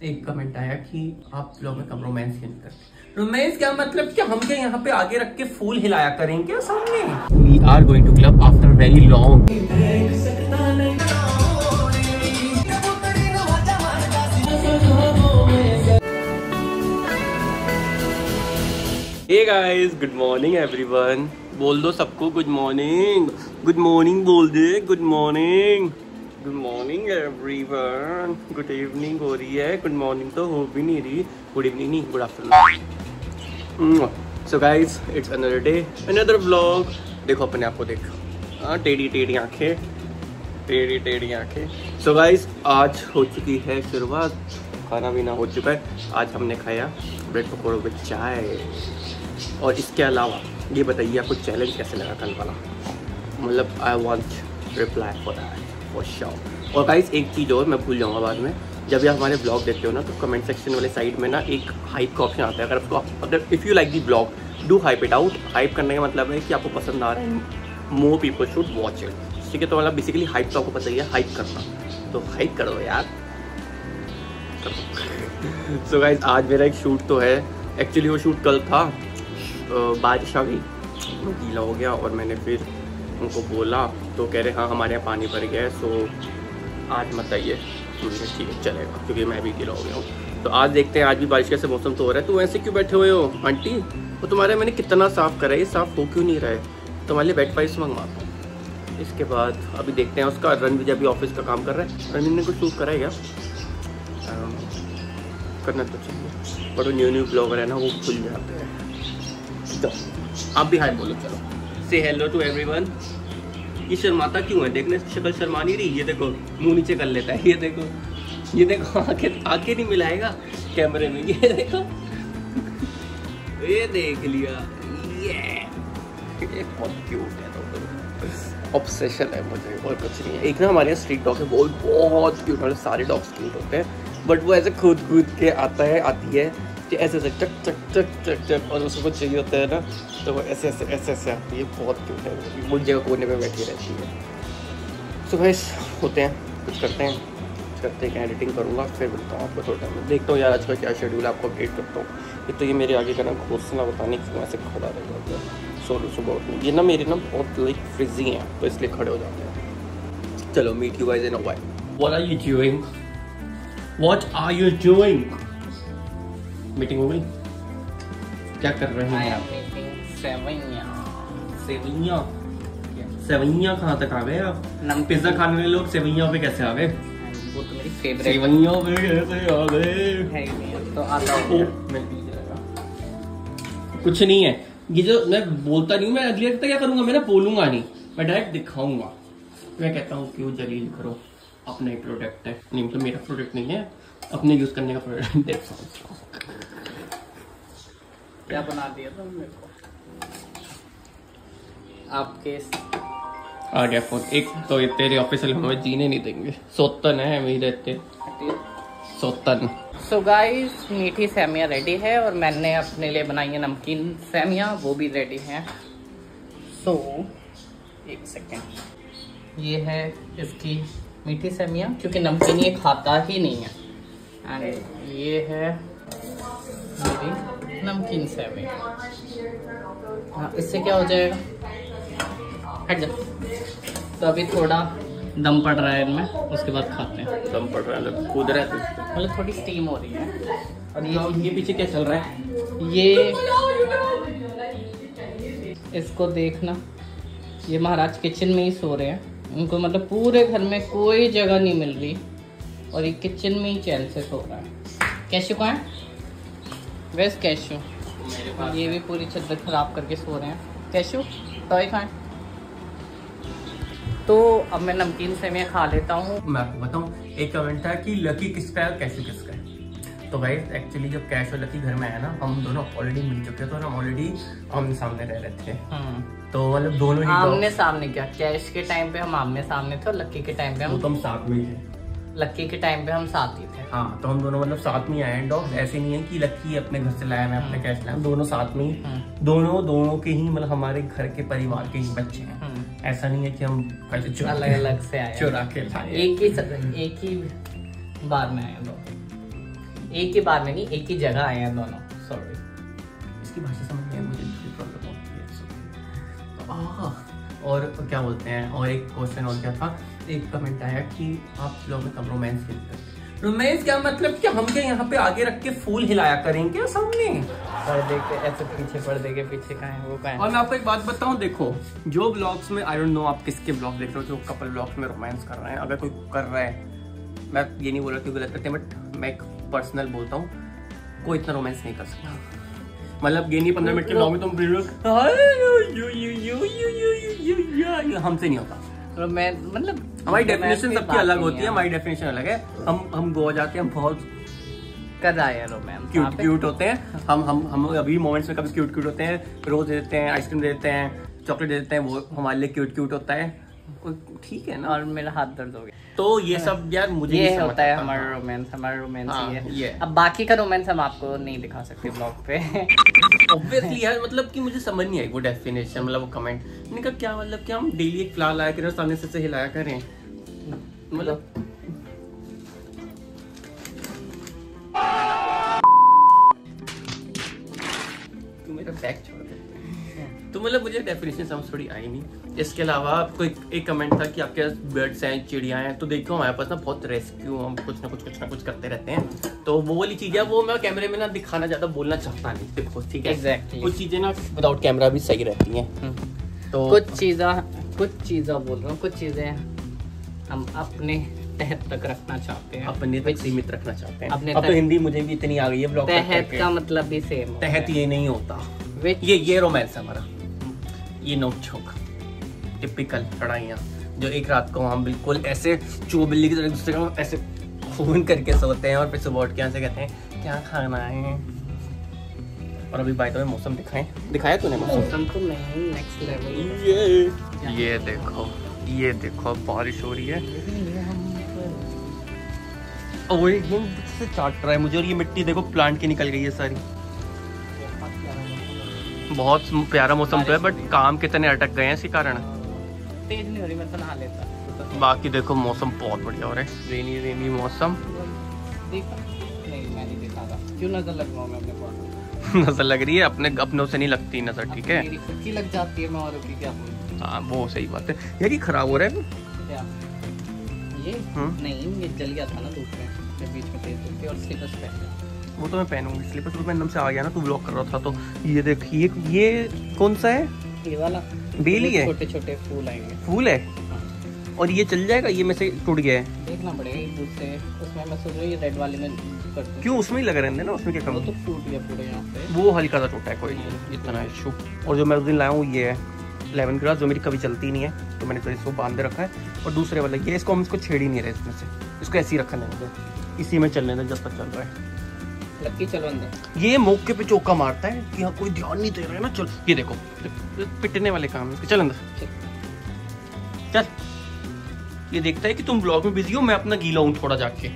एक कमेंट आया कि आप लोग में कम रोमांस क्यों नहीं करते। रोमांस क्या मतलब, क्या हम क्या यहाँ पे आगे रख के फूल हिलाया करेंगे क्या सामने? We are going to club after very long. Hey guys, good morning everyone. बोल दो सबको गुड मॉर्निंग। गुड मॉर्निंग बोल दे, good morning. Good morning everyone. Good evening हो रही है, गुड मॉर्निंग तो हो भी नहीं रही। गुड इवनिंग नहीं, good afternoon. So guys, it's another day, another vlog. देखो अपने आप को देखो, टेढ़ी टेढ़ी आंखें, टेढ़ी टेढ़ी आंखें। सो गाइस, आज हो चुकी है शुरुआत, खाना पीना हो चुका है। आज हमने खाया ब्रेड पकौड़ों में चाय। और इसके अलावा ये बताइए आपको चैलेंज कैसे लगा कल वाला? मतलब I want reply for that for sure. और गाइस एक चीज़ और मैं भूल जाऊँगा बाद में, जब भी आप हमारे ब्लॉग देखते हो ना तो कमेंट सेक्शन वाले साइड में ना एक हाइप का ऑप्शन आता है। अगर if you like the blog, do hype it out. Hype करने का मतलब है कि आपको पसंद आ रहा है, more people should watch it. ठीक है, तो मतलब बेसिकली हाइप तो आपको पता ही है, हाइप करना, तो हाइप करो यार। सो गाइस, आज मेरा एक शूट तो है। एक्चुअली वो शूट कल था, बारिश आ गई, गीला हो गया और मैंने फिर उनको बोला तो कह रहे हाँ हमारे यहाँ पानी भर गया है, सो आज मत आइए। ठीक है चलेगा, क्योंकि मैं भी गीला हो गया हूँ। तो आज देखते हैं, आज भी बारिश का मौसम तो हो रहा है। तो ऐसे क्यों बैठे हुए हो आंटी? वो तुम्हारे मैंने कितना साफ़ करा है, ये साफ़ हो क्यों नहीं रहा है? तुम्हारे लिए वेट वाइप्स मंगवाता हूँ। इसके बाद अभी देखते हैं उसका। रणवीर अभी ऑफिस का काम कर रहा है। रणवीर ने कुछ शूट करा है क्या? करना तो चाहिए, बट वो न्यू ब्लॉगर है ना, वो खुल जाते हैं। तो आप भी हाय बोलो, चलो से हेलो टू एवरीवन। ये शर्माता क्यों है? देखने से शक्ल शर्मा नहीं रही। ये देखो मुंह नीचे कर लेता है, ये देखो, ये देखो आंखें नहीं मिलाएगा कैमरे में। ये देखो, ये देख लिया, ये बहुत क्यूट है। तो ऑब्सेशन है मुझे, और कुछ नहीं है। एक ना हमारे यहाँ स्ट्रीट डॉग है, वो बहुत क्यूट, मतलब सारे डॉग्स क्यूट होते हैं, बट वो ऐसे कूद के आता है, आती है कि ऐसे ऐसे चक चक चक चक चक, और उसको कुछ चाहिए होता है ना तो वो ऐसे ऐसे ऐसे ऐसे आती है। बहुत क्यूट है, मुझे जगह कोने में बैठी रहती है। सो गाइस, होते हैं, कुछ करते हैं, एडिटिंग करूँगा, फिर मिलता हूँ आपको थोड़ा टाइम। देखता हूँ यार आज का क्या शेड्यूल है, आपको अपडेट करता हूँ। एक तो ये मेरे आगे का ना घोंसला बताने की वैसे खड़ा रहेगा। सुबह ये ना मेरे ना बहुत लाइक फ्रिजी हैं, तो इसलिए खड़े हो जाते हैं। चलो meet you guys in a while. What are you doing? What are you doing? Meeting हो गई? क्या कर रहे हैं आप? सेवइयां कहाँ तक आ गए आप? पिज्जा खाने वाले लोग सेवइयां पे कैसे आ गए? वो तो मेरी फेवरेट। सेवइयां पे कैसे आ गए? तो आता हूँ। कुछ नहीं है, ये जो मैं बोलता नहीं हूँ, मैं अगली बार क्या करूंगा, मैं ना बोलूंगा नहीं, मैं डायरेक्ट दिखाऊंगा। मैं कहता हूँ क्यों जलील करो, अपना ही प्रोडक्ट है। नहीं मतलब मेरा प्रोडक्ट नहीं है, अपने यूज करने का प्रोडक्ट। क्या बना दिया था मेरे को आपके? आ गया फोन। एक तो ये तेरे ऑफिशियल हमें जीने नहीं देंगे, सोतन है हम ही रहते, सोतन। सो गाइस, मीठी सेमियां रेडी है और मैंने अपने लिए बनाई है नमकीन सेमियां, वो भी रेडी हैं। सो एक सेकेंड, ये है इसकी मीठी सेमियां, क्योंकि नमकीन ये खाता ही नहीं है। एंड ये है मेरी नमकीन सेमियां। हाँ, इससे क्या हो जाएगा, हट जा। तो अभी थोड़ा दम पड़ रहा है इनमें, उसके बाद खाते हैं। दम पड़ रहा है, कूद रहा है, मतलब थोड़ी स्टीम हो रही है। और ये पीछे क्या चल रहा है? ये इसको देखना, ये महाराज किचन में ही सो रहे हैं। उनको मतलब पूरे घर में कोई जगह नहीं मिल रही और ये किचन में ही चैन से सो रहा है। कैशू कहाँ है? वैसे कैशू, ये भी पूरी चद्दर खराब करके सो रहे हैं। कैशू टॉय कहाँ है? तो अब मैं नमकीन सेमियां खा लेता हूँ। मैं आपको बताऊँ, एक कमेंट था कि लकी किसका है और कैशू किसका है। तो गाइस एक्चुअली जब कैश और लकी घर में आया ना, हम दोनों ऑलरेडी मिल चुके थे और हम ऑलरेडी आमने सामने रह रहे थे। तो मतलब दोनों ही आमने सामने क्या, कैश के टाइम पे हम आमने सामने थे और लक्की के टाइम पे हम साथ में थे। लक्की के टाइम पे हम साथ ही थे। हाँ, तो हम दोनों मतलब साथ में आए हैं डॉग्स। ऐसे नहीं है कि लक्की अपने घर से लाया, मैं अपने कैश लाया, दोनों साथ में ही, दोनों के ही मतलब हमारे घर के परिवार के ही बच्चे हैं। ऐसा नहीं है कि हम अलग अलग से आए, चुरा के लाए। एक ही बार में आए लोग। एक ही बार में नहीं, एक ही जगह आए हैं दोनों। सॉरी, इसकी भाषा समझ नहीं है मुझे, प्रॉब्लम होती है। और क्या बोलते हैं, और एक क्वेश्चन और क्या था, एक कमेंट आया कि आप लोग कब रोमांस खेलते हैं। रोमांस क्या मतलब कि हम क्या यहाँ पे आगे रख के फूल हिलाया करेंगे सामने? पर्दे के ऐसे पीछे, पर्दे के पीछे का है वो का है। और मैं आपको एक बात बताऊं, देखो जो ब्लॉग्स में, आई डोंट नो आप किसके ब्लॉग देख रहे हो जो कपल ब्लॉग्स में रोमांस कर रहे हैं, अगर कोई कर रहा है, मैं ये नहीं बोल रहा कि गलत करते हैं, बट मैं एक पर्सनल बोलता हूँ, कोई इतना रोमांस नहीं कर सकता। मतलब ये नहीं 15 मिनट के ब्लॉग में तुम हमसे नहीं होता। मतलब हमारी डेफिनेशन सबकी अलग होती है, हमारी डेफिनेशन अलग है। हम गोवा जाते हैं, हम बहुत कर रहा है रोमांस, क्यूट होते हैं। हम अभी मोमेंट्स में कभी क्यूट होते हैं, रोज दे देते हैं, आइसक्रीम दे देते हैं, चॉकलेट दे देते हैं, वो हमारे लिए क्यूट होता है, ठीक है ना। और मेरा हाथ दर्द हो गया। तो ये सब यार मुझे ये होता है हमारा रोमांस, ये है। अब बाकी का रोमांस हम आपको नहीं दिखा सकते ब्लॉग पे। ऑब्वियसली यार, मतलब कि मुझे समझ नहीं आई वो डेफिनेशन, मतलब वो कमेंट। मैंने कहा क्या मतलब कि हम डेली एक फ्लावर लाया करें, सामने से हिलाया करें, मतलब तू मेरा बैग छोड़ दे। तो मतलब मुझे डेफिनेशन समझ थोड़ी आई नहीं। इसके अलावा कोई एक कमेंट था कि आपके पास बर्ड्स हैं, चिड़िया हैं, तो देखो हमारे पास ना बहुत रेस्क्यू, हम कुछ ना कुछ करते रहते हैं। तो वो वाली चीज़ है, वो मैं कैमरे में ना दिखाना ज़्यादा बोलना चाहता नहीं, देखो ठीक है। Exactly. कुछ चीज़ें ना विदाउट कैमरा भी सही रहती हैं। तो कुछ चीज़ें बोल रहा हूँ, कुछ चीज़ें हम अपने तहत तक रखना चाहते हैं, अपने तक सीमित रखना चाहते हैं। अपने अब तो हिंदी मुझे भी इतनी आ गई है ब्लॉग तहत का मतलब भी सेम, तहत ये नहीं होता। ये रोमांस हमारा, ये नोक झोंक, टिपिकल लड़ाइयाँ जो एक रात को हम बिल्कुल ऐसे चोबिल्ली की तरह दूसरे को ऐसे खून करके सोते हैं और फिर सुबह उठ के यहाँ से कहते हैं क्या खाना है। और अभी बाय द वे मौसम दिखाया तूने मौसम तो नहीं, नेक्स्ट लेवल। ये देखो बारिश हो रही है, और ये से चाट रहा है मुझे, और ये मिट्टी देखो प्लांट की निकल गई है सारी। बहुत प्यारा मौसम तो है, बट काम कितने अटक गए हैं इसी कारण। तेज नहीं हो रही, मैं तो नहा लेता। बाकी देखो मौसम बहुत बढ़िया हो रहा है, रेनी मौसम। नहीं मैं नहीं देखा था, क्यों नजर लग रहा हूँ मैं अपने पास। नजर लग रही है, अपनों से नहीं लगती नजर, ठीक है। मेरी खुद की लग जाती है, मैं और की क्या बोलूं। हाँ वो सही बात है यार, ये खराब हो रहा है क्या ये? नहीं ये जल गया था ना धूप में, बीच में तेज धूप थी, और स्लीपर्स पहन। वो तो मैं पहनूंगी, स्लीपर्स तो मैं एकदम से आ गया ना, तू ब्लॉक कर रहा था। तो ये देखिए, ये कौन सा है? ये वाला बेली है, छोटे छोटे फूल आएंगे। फूल है, और ये चल जाएगा? ये में से टूट गया है, देखना पड़ेगा दूसरे उसमें। मैं सोच रहा हूँ ये रेड वाले में कर दूं। क्यों उसमें ही लगा रहने ना, उसमें क्या कम? वो तो टूट गया पूरे यहाँ पे, वो हल्का सा टूटा है, कोई नहीं इतना इशू। और जो मैं उस दिन लाया हूँ ये है लेमन ग्रास, जो मेरी कभी चलती नहीं है, तो मैंने तो इसको बांध रखा है। और दूसरे वाला ये, इसको हम इसको छेड़ ही नहीं रहे इसमें से, इसको ऐसे ही रखने दें, इसी में चलने दें जब तक चल रहा है। लक्की चलो अंदर। ये मौके पे चौका मारता है कि हाँ कोई ध्यान नहीं दे रहा है ना, चल ये देखो पिटने वाले काम है, चल अंदर चल। ये देखता है कि तुम ब्लॉग में बिजी हो, मैं अपना गीला हूँ थोड़ा जाके,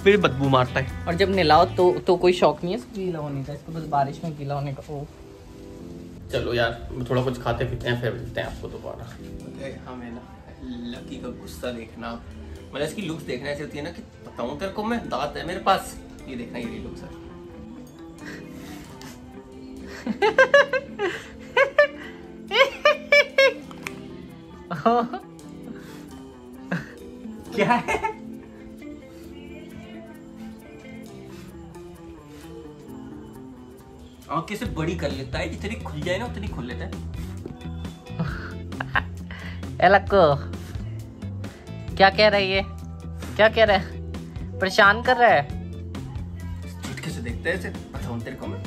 फिर बदबू मारता है। और जब नहलाओ तो कोई शौक नहीं है इसको गीला होने का, इसको बस बारिश में गीला होने का। ओ चलो यार थोड़ा कुछ खाते पीते हैं, फिर मिलते हैं आपको दोबारा। हमें ना लकी का गुस्सा देखना, मतलब इसकी लुक्स देखना ऐसी होती है ना कि बताऊं तेरे को मैं, दांत है मेरे पास, ये देखना ये लुक्स है। क्या है? आंखें से बड़ी कर लेता है, जितनी खुल जाए ना उतनी खोल लेता है। लक्को क्या कह रहा है ये? क्या कह रहा है? परेशान कर रहा है? चुटके से देखता है ऐसे, बताऊं तेरे को मैं।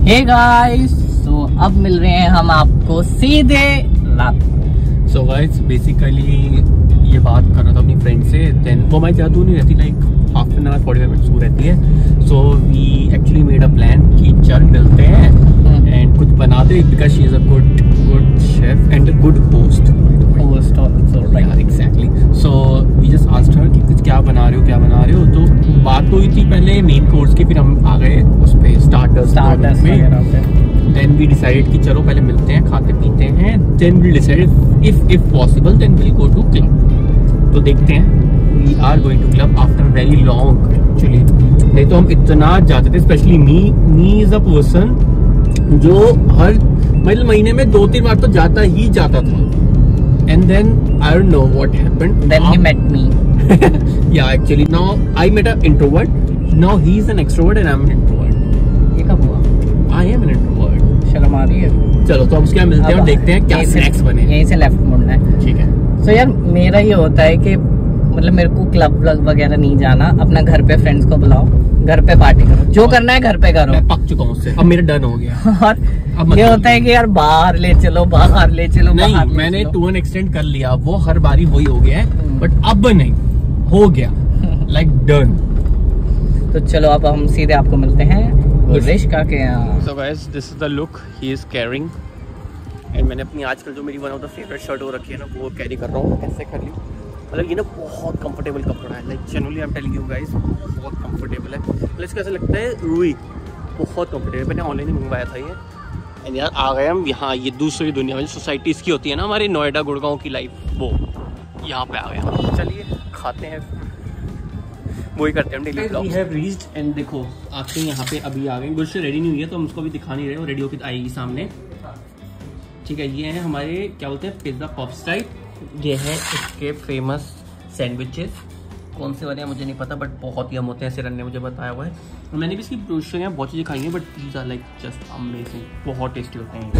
हे गाइस, तो अब मिल रहे हैं हम आपको सीधे रात। सो गाइस बेसिकली ये बात कर रहा था अपनी फ्रेंड से, देन वो हमारी ज़्यादा दूर नहीं रहती, like half an hour 45 minutes दूर रहती है। So we actually made a plan कि चल मिलते हैं एंड कुछ बनाते, because she is a good chef and a good host also, right exactly. So we just asked her कि कुछ क्या बना रहे हो। तो बात हुई थी पहले मेन कोर्स की, फिर हम आ गए उस पे स्टार्टर्स में। Then we decided कि चलो पहले मिलते हैं, खाते पीते हैं, then we decided if possible then we'll go to club। तो देखते हैं, we are going to club after very long actually, नहीं तो हम इतना जाते थे, specially me is a person जो हर मतलब महीने में 2-3 बार तो जाता ही जाता था। And then I don't know what happened, then he met me. Yeah actually now I met a introvert, now he is an extrovert and I am an introvert. ये कब हुआ? I am an introvert. शर्म आ रही है। चलो तो अब उसके यहाँ मिलते हैं और देखते हैं क्या स्नैक्स बने। यहीं से लेफ्ट मुड़ना है। ठीक है। सो यार मेरा ये होता है कि मतलब मेरे को क्लब वगैरह नहीं जाना, अपना घर पे फ्रेंड्स को बुलाओ, घर पे पार्टी करो, जो करना है घर पे करो। मैं पक चुका हूँ उससे, अब मेरा डन हो गया। और ये होता है कि यार बाहर ले चलो, बाहर ले चलो। नहीं, मैंने टू एन एक्सटेंड कर लिया, वो हर बारी वही हो गया है, बट अब नहीं हो गया, लाइक डन। तो चलो अब हम सीधे आपको मिलते हैं रिश्का के यहाँ। So guys, this is the look he is carrying, and मैंने अपनी आजकल जो मेरी one of the favourite shirt हो रखी है ना, वो कैरी कर रहा हूँ। ऐसे कर ली, मतलब ये ना बहुत कंफर्टेबल कपड़ा है, like generally I am telling you guys, बहुत कंफर्टेबल है। मतलब इसका ऐसा लगता है रुई, बहुत कंफर्टेबल। मैंने ऑनलाइन ही मंगवाया था ये, एंड यार आ गए हम यहाँ, ये दूसरी दुनिया में सोसाइटीज़ की होती है ना हमारी नोएडा गुड़गांव की लाइफ, वो यहाँ पे आ गए हम। चलिए खाते हैं, वही करते हैं हम daily vlogs. We have reached, and देखो आके यहाँ पे अभी आ गए। गुड्स रेडी नहीं हुई है तो हम उसको अभी दिखा नहीं रहे, वो रेडी होकर आएगी सामने। ठीक है, ये है हमारे क्या बोलते हैं पिज्ज़ा पॉप्स टाइप। ये है इसके फेमस सैंडविचेस, कौन से वाले हैं मुझे नहीं पता, बट बहुत ही हम होते हैं, ऐसे रन ने मुझे बताया हुआ है। और मैंने भी इसकी ब्रोशर यहाँ बहुत चीज़ें खाई हैं, but these are like just amazing, बहुत टेस्टी होते हैं।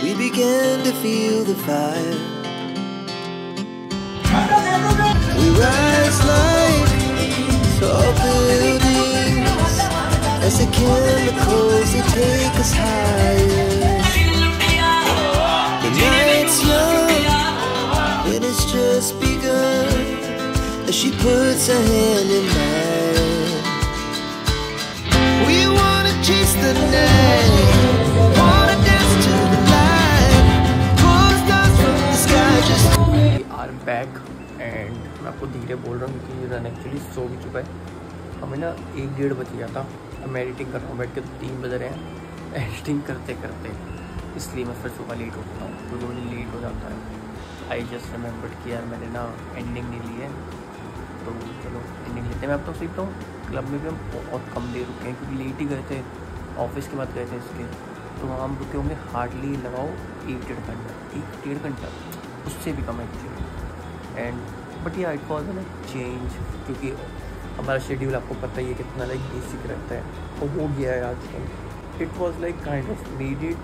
We began to feel the fire. We rise like tall buildings as the chemicals they take us higher. The night's young and it's just begun as she puts her hand in mine. We wanna chase the night. Back and मैं आपको धीरे बोल रहा हूँ क्योंकि run actually so भी चुका है। हमें ना 1-1:30 बज गया था, अब मैं एडिटिंग कर रहा हूँ बैठ के, तो 3 बज रहे हैं एडिटिंग करते करते, इसलिए मैं फिर सुबह लेट उठता हूँ क्योंकि मुझे लेट हो जाता है। आई जस्ट रिमेंबर्ड कि यार मैंने ना एंडिंग नहीं ली है, तो चलो एंडिंग लेते हैं। मैं अब तो सीखता हूँ, क्लब में भी हम बहुत कम देर रुके हैं क्योंकि लेट ही गए थे, ऑफिस के बाद गए थे इसलिए, तो वहाँ हम रुके होंगे हार्डली लगाओ 1-1.5 घंटा, उससे भी कम एक्चुअली। एंड बट या इट वॉज लाइक चेंज, क्योंकि हमारा शेड्यूल आपको पता ही है कितना लाइक बेसिक रहता है, और हो गया है आजकल। It was like kind of needed,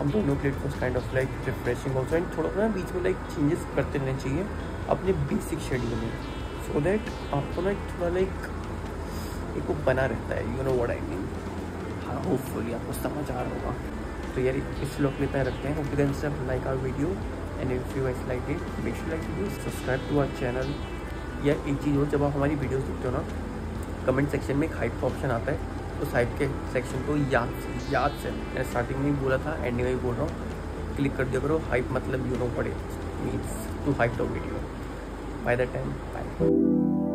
हम दोनों platforms kind of like refreshing also, and थोड़ा सा बीच में लाइक चेंजेस करते रहने चाहिए अपने बेसिक शेड्यूल में, सो दैट आपको लाइक थोड़ा लाइक एक वो बना रहता है, you know what I mean. हाँ, होपफुली आपको समझ आ रहा होगा। तो यार इस व्लॉग के लिए इतना रखते हैं। Hope you guys have like our video, and if you guys like it make sure like video, subscribe to our channel. या एक चीज़ हो, जब आप हमारी वीडियोस देखते हो ना, कमेंट सेक्शन में एक हाइप का ऑप्शन आता है, उस हाइप के सेक्शन को याद से मैं स्टार्टिंग में ही बोला था, एंडिंग में भी बोल रहा हूँ, क्लिक कर दिया करो। हाइप मतलब यू नो पड़े means to hype the video. By the time bye.